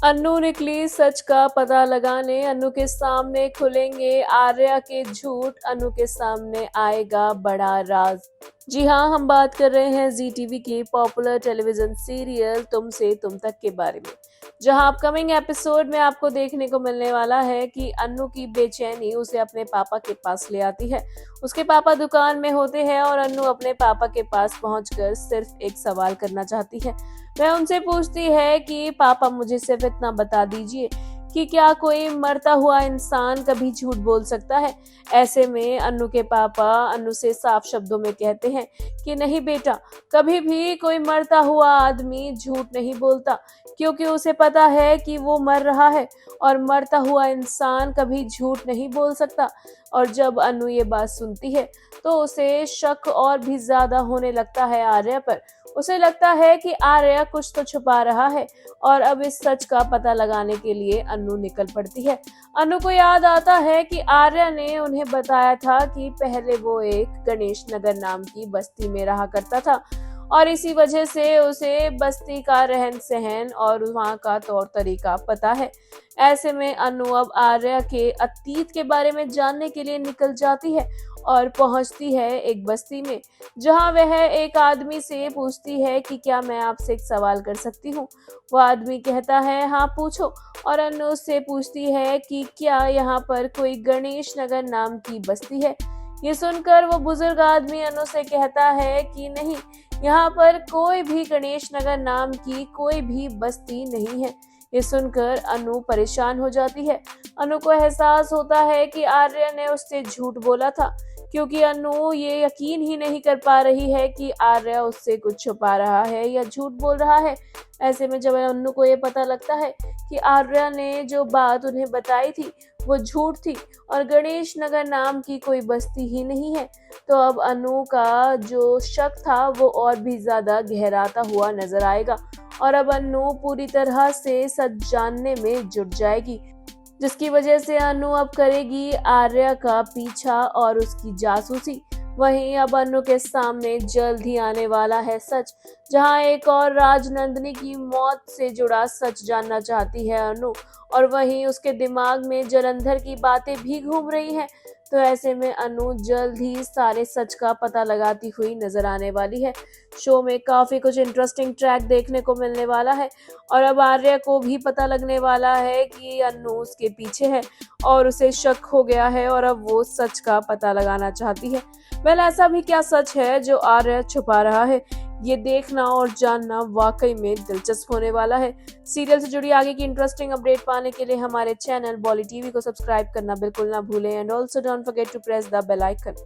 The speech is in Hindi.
अन्नू निकली सच का पता लगाने, अन्नू के सामने खुलेंगे आर्या के झूठ, अन्नू के सामने आएगा बड़ा राज। जी हाँ, हम बात कर रहे हैं जी टीवी के पॉपुलर टेलीविजन सीरियल तुम से तुम तक के बारे में, जहां अपकमिंग एपिसोड में आपको देखने को मिलने वाला है कि अन्नू की बेचैनी उसे अपने पापा के पास ले आती है। उसके पापा दुकान में होते हैं और अन्नू अपने पापा के पास पहुंचकर सिर्फ एक सवाल करना चाहती है। वह उनसे पूछती है कि पापा, मुझे सिर्फ इतना बता दीजिए कि क्या कोई मरता हुआ इंसान कभी झूठ बोल सकता है। ऐसे में अन्नू के पापा अन्नू से साफ शब्दों में कहते हैं कि नहीं बेटा, कभी भी कोई मरता हुआ आदमी झूठ नहीं बोलता, क्योंकि उसे पता है कि वो मर रहा है और मरता हुआ इंसान कभी झूठ नहीं बोल सकता। और जब अन्नू ये बात सुनती है तो उसे शक और भी ज्यादा होने लगता है आर्या पर। उसे लगता है कि आर्या कुछ तो छुपा रहा है और अब इस सच का पता लगाने के लिए अन्नू निकल पड़ती है। अन्नू को याद आता है कि आर्या ने उन्हें बताया था कि पहले वो एक गणेश नगर नाम की बस्ती में रहा करता था और इसी वजह से उसे बस्ती का रहन सहन और वहाँ का तौर तरीका पता है। ऐसे में अन्नू अब आर्या के अतीत के बारे में जानने के लिए निकल जाती है और पहुंचती है एक बस्ती में, जहां वह एक आदमी से पूछती है कि क्या मैं आपसे एक सवाल कर सकती हूँ। वो आदमी कहता है हाँ पूछो, और अन्नू उससे पूछती है कि क्या यहाँ पर कोई गणेश नगर नाम की बस्ती है। ये सुनकर वो बुजुर्ग आदमी अन्नू से कहता है कि नहीं, यहाँ पर कोई भी गणेश नगर नाम की कोई भी बस्ती नहीं है। ये सुनकर अन्नू परेशान हो जाती है। अन्नू को एहसास होता है कि आर्य ने उससे झूठ बोला था, क्योंकि अन्नू ये यकीन ही नहीं कर पा रही है कि आर्य उससे कुछ छुपा रहा है या झूठ बोल रहा है। ऐसे में जब अन्नू को ये पता लगता है कि आर्य ने जो बात उन्हें बताई थी वो झूठ थी और गणेश नगर नाम की कोई बस्ती ही नहीं है, तो अब अन्नू का जो शक था वो और भी ज्यादा गहराता हुआ नजर आएगा और अब अन्नू पूरी तरह से सच जानने में जुट जाएगी, जिसकी वजह से अन्नू अब करेगी आर्या का पीछा और उसकी जासूसी। वहीं अब अन्नू के सामने जल्द ही आने वाला है सच, जहां एक और राजनंदिनी की मौत से जुड़ा सच जानना चाहती है अन्नू, और वहीं उसके दिमाग में जलंधर की बातें भी घूम रही हैं। तो ऐसे में अन्नू जल्द ही सारे सच का पता लगाती हुई नजर आने वाली है। शो में काफी कुछ इंटरेस्टिंग ट्रैक देखने को मिलने वाला है और अब आर्या को भी पता लगने वाला है कि अन्नू उसके पीछे है और उसे शक हो गया है और अब वो सच का पता लगाना चाहती है। वेल, ऐसा भी क्या सच है जो आर्या छुपा रहा है, ये देखना और जानना वाकई में दिलचस्प होने वाला है। सीरियल से जुड़ी आगे की इंटरेस्टिंग अपडेट पाने के लिए हमारे चैनल बॉली टीवी को सब्सक्राइब करना बिल्कुल ना भूलें and also don't forget to press the bell icon.